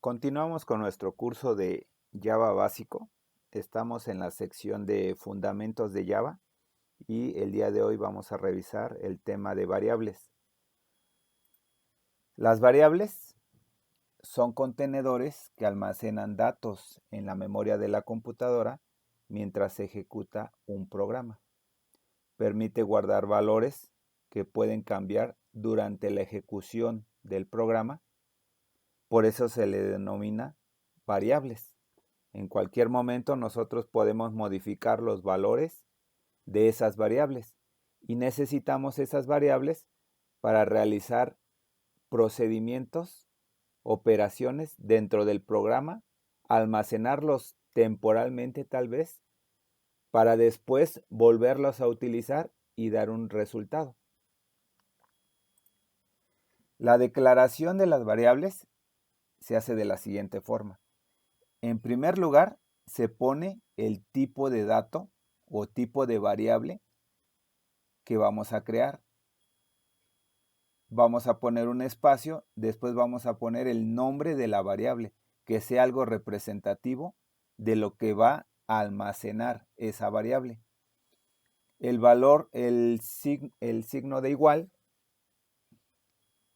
Continuamos con nuestro curso de Java básico. Estamos en la sección de fundamentos de Java y el día de hoy vamos a revisar el tema de variables. Las variables son contenedores que almacenan datos en la memoria de la computadora mientras se ejecuta un programa. Permite guardar valores que pueden cambiar durante la ejecución del programa. Por eso se le denomina variables. En cualquier momento nosotros podemos modificar los valores de esas variables y necesitamos esas variables para realizar procedimientos, operaciones dentro del programa, almacenarlos temporalmente tal vez, para después volverlos a utilizar y dar un resultado. La declaración de las variables se hace de la siguiente forma. En primer lugar, se pone el tipo de dato o tipo de variable que vamos a crear. Vamos a poner un espacio, después vamos a poner el nombre de la variable, que sea algo representativo de lo que va a almacenar esa variable. El valor, el signo de igual,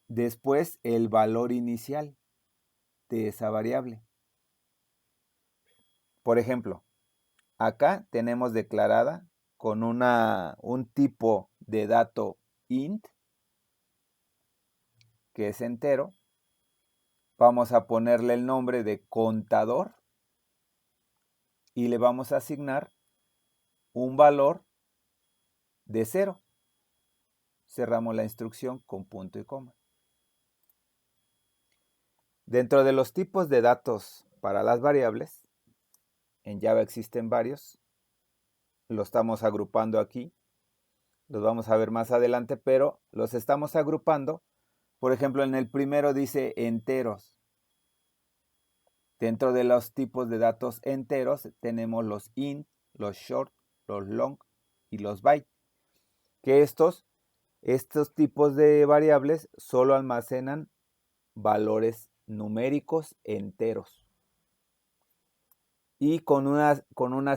después el valor inicial de esa variable. Por ejemplo, acá tenemos declarada con un tipo de dato int, que es entero. Vamos a ponerle el nombre de contador y le vamos a asignar un valor de 0. Cerramos la instrucción con punto y coma. Dentro de los tipos de datos para las variables, en Java existen varios. Lo estamos agrupando aquí. Los vamos a ver más adelante, pero los estamos agrupando. Por ejemplo, en el primero dice enteros. Dentro de los tipos de datos enteros tenemos los int, los short, los long y los byte. Que estos tipos de variables solo almacenan valores numéricos enteros. Y a una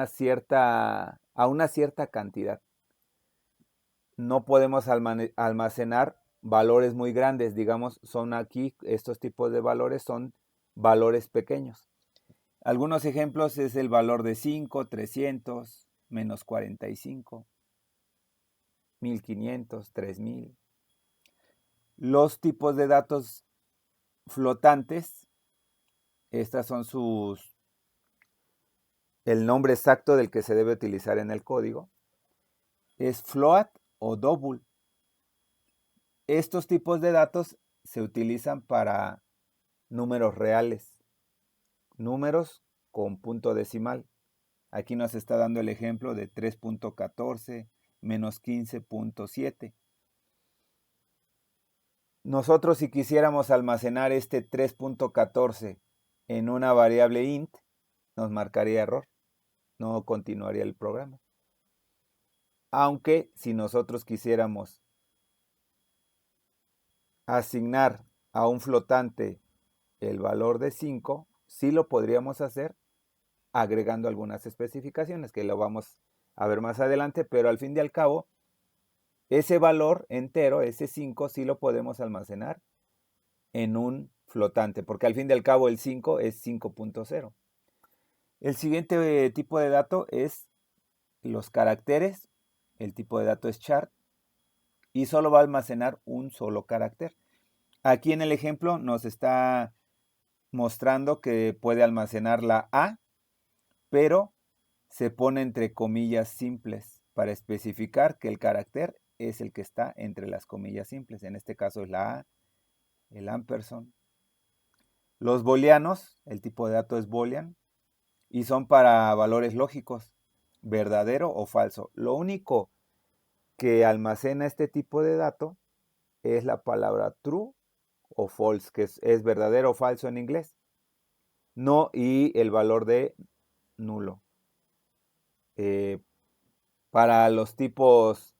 cierta cantidad. No podemos almacenar valores muy grandes, digamos, son aquí, estos tipos de valores son valores pequeños. Algunos ejemplos es el valor de 5, 300, menos 45, 1500, 3000. Los tipos de datos flotantes, estas son el nombre exacto del que se debe utilizar en el código, es float o double. Estos tipos de datos se utilizan para números reales, números con punto decimal. Aquí nos está dando el ejemplo de 3.14 menos 15.7. Nosotros, si quisiéramos almacenar este 3.14 en una variable int, nos marcaría error, no continuaría el programa. Aunque si nosotros quisiéramos asignar a un flotante el valor de 5, sí lo podríamos hacer agregando algunas especificaciones que lo vamos a ver más adelante, pero al fin y al cabo, ese valor entero, ese 5, sí lo podemos almacenar en un flotante, porque al fin y al cabo el 5 es 5.0. El siguiente tipo de dato es los caracteres. El tipo de dato es char y solo va a almacenar un solo carácter. Aquí en el ejemplo nos está mostrando que puede almacenar la A, pero se pone entre comillas simples para especificar que el carácter es el que está entre las comillas simples. En este caso es la A, el ampersand. Los booleanos, el tipo de dato es boolean y son para valores lógicos, verdadero o falso. Lo único que almacena este tipo de dato es la palabra true o false, que es verdadero o falso en inglés. No, y el valor de nulo. Para los tipos,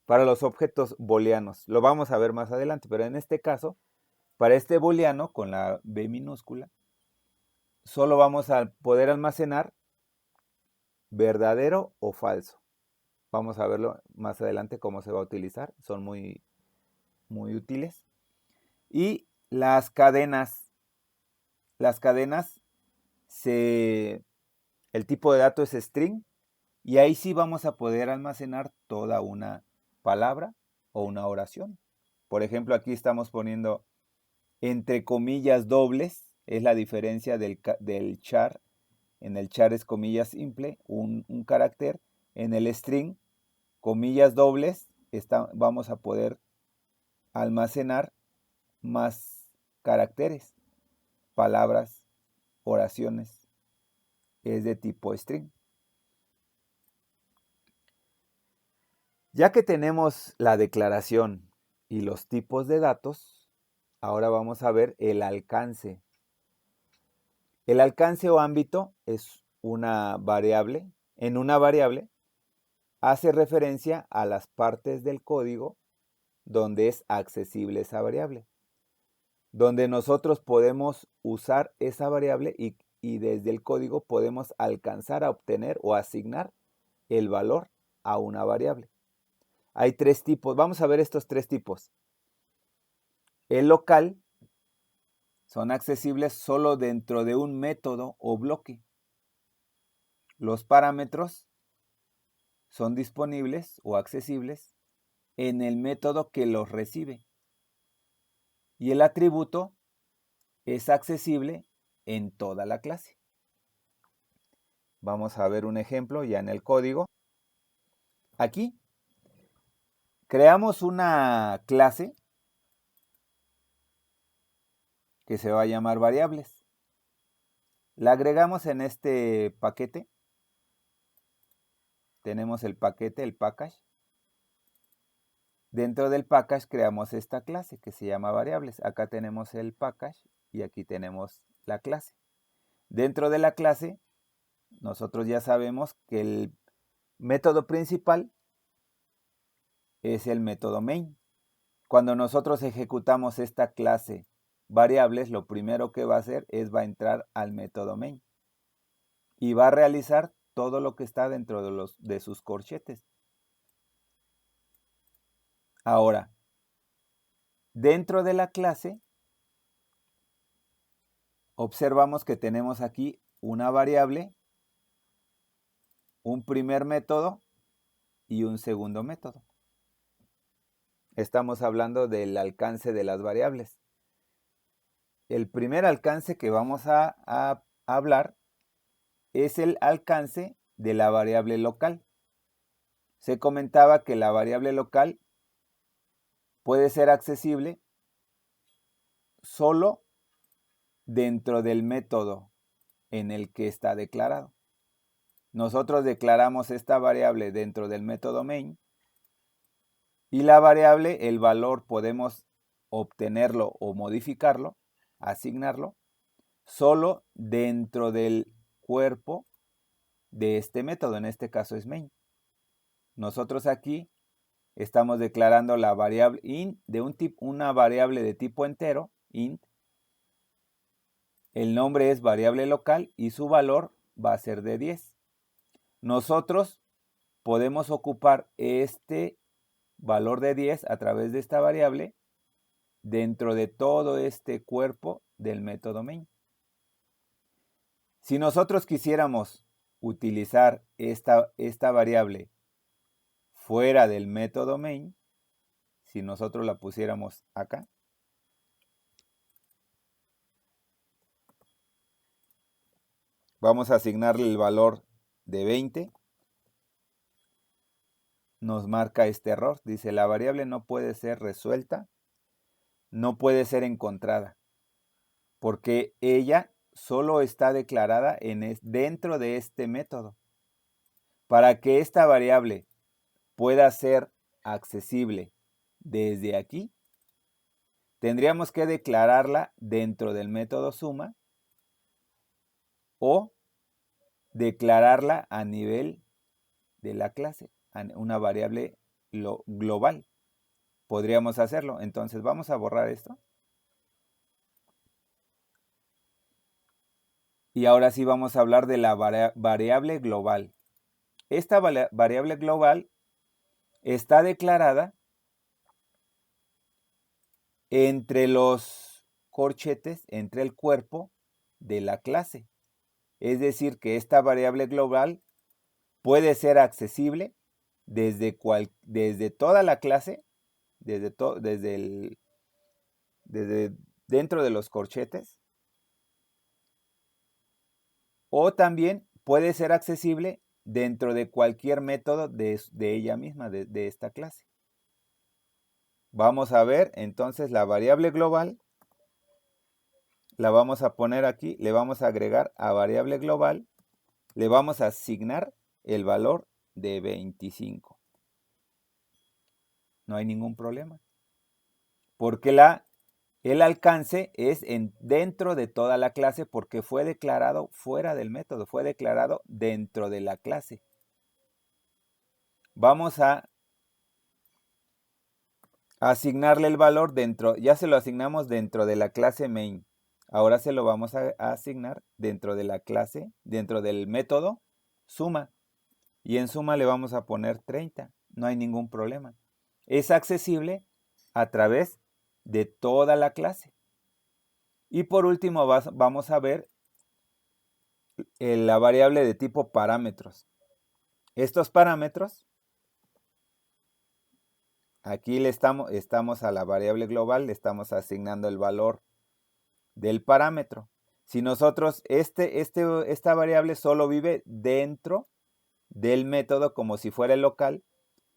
para los objetos booleanos. Lo vamos a ver más adelante, pero en este caso Para este booleano, con la B minúscula, solo vamos a poder almacenar verdadero o falso. Vamos a verlo más adelante cómo se va a utilizar. Son muy útiles. Y las cadenas. Las cadenas, el tipo de dato es string. Y ahí sí vamos a poder almacenar toda una palabra o una oración. Por ejemplo, aquí estamos poniendo entre comillas dobles. Es la diferencia del char. En el char es comillas simple, un carácter. En el string, comillas dobles, vamos a poder almacenar más caracteres, palabras, oraciones. Es de tipo string. Ya que tenemos la declaración y los tipos de datos, ahora vamos a ver el alcance. El alcance o ámbito es una variable. En una variable hace referencia a las partes del código donde es accesible esa variable, donde nosotros podemos usar esa variable y desde el código podemos alcanzar a obtener o asignar el valor a una variable. Hay tres tipos. Vamos a ver estos tres tipos. El local son accesibles solo dentro de un método o bloque. Los parámetros son disponibles o accesibles en el método que los recibe. Y el atributo es accesible en toda la clase. Vamos a ver un ejemplo ya en el código. Aquí creamos una clase que se va a llamar variables. La agregamos en este paquete. Tenemos el paquete, el package. Dentro del package creamos esta clase que se llama variables. Acá tenemos el package y aquí tenemos la clase. Dentro de la clase, nosotros ya sabemos que el método principal es el método main. Cuando nosotros ejecutamos esta clase variables, lo primero que va a hacer es va a entrar al método main y va a realizar todo lo que está dentro de sus corchetes. Ahora, dentro de la clase, observamos que tenemos aquí una variable, un primer método y un segundo método. Estamos hablando del alcance de las variables. El primer alcance que vamos a hablar es el alcance de la variable local. Se comentaba que la variable local puede ser accesible solo dentro del método en el que está declarado. Nosotros declaramos esta variable dentro del método main y la variable, el valor, podemos obtenerlo o modificarlo, asignarlo, solo dentro del cuerpo de este método, en este caso es main. Nosotros aquí estamos declarando la variable int de una variable de tipo entero, int. El nombre es variable local y su valor va a ser de 10. Nosotros podemos ocupar este valor de 10 a través de esta variable dentro de todo este cuerpo del método main. Si nosotros quisiéramos utilizar esta variable fuera del método main, si nosotros la pusiéramos acá, vamos a asignarle el valor de 20. Nos marca este error. Dice, la variable no puede ser resuelta, no puede ser encontrada, porque ella solo está declarada dentro de este método. Para que esta variable pueda ser accesible desde aquí, tendríamos que declararla dentro del método suma o declararla a nivel de la clase, una variable global. Podríamos hacerlo. Entonces vamos a borrar esto. Y ahora sí vamos a hablar de la variable global. Esta variable global está declarada entre los corchetes, entre el cuerpo de la clase. Es decir, que esta variable global puede ser accesible desde toda la clase, desde dentro de los corchetes, o también puede ser accesible dentro de cualquier método de ella misma, de esta clase. Vamos a ver entonces la variable global, la vamos a poner aquí, le vamos a agregar a variable global, le vamos a asignar el valor de 25. No hay ningún problema, porque el alcance es dentro de toda la clase porque fue declarado fuera del método, fue declarado dentro de la clase. Vamos a asignarle el valor dentro, ya se lo asignamos dentro de la clase main. Ahora se lo vamos a asignar dentro de la clase, dentro del método suma. Y en suma le vamos a poner 30. No hay ningún problema. Es accesible a través de toda la clase. Y por último vamos a ver la variable de tipo parámetros. Estos parámetros, aquí estamos a la variable global, le estamos asignando el valor del parámetro. Si nosotros, esta variable solo vive dentro del método como si fuera el local,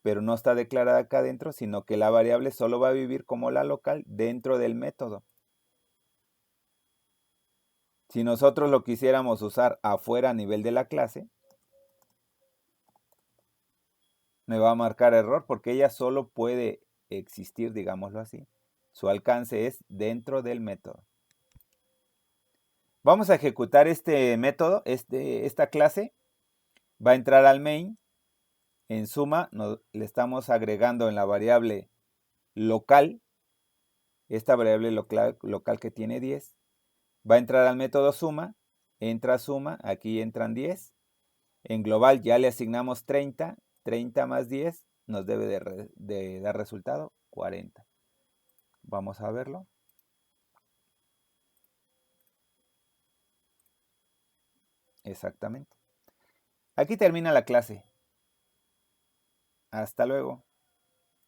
pero no está declarada acá adentro, sino que la variable solo va a vivir como la local dentro del método. Si nosotros lo quisiéramos usar afuera a nivel de la clase, me va a marcar error porque ella solo puede existir, digámoslo así. Su alcance es dentro del método. Vamos a ejecutar este método, esta clase. Va a entrar al main. En suma, le estamos agregando en la variable local, esta variable local que tiene 10. Va a entrar al método suma. Entra suma, aquí entran 10. En global ya le asignamos 30. 30 más 10 nos debe de dar resultado 40. Vamos a verlo. Exactamente. Aquí termina la clase. Hasta luego.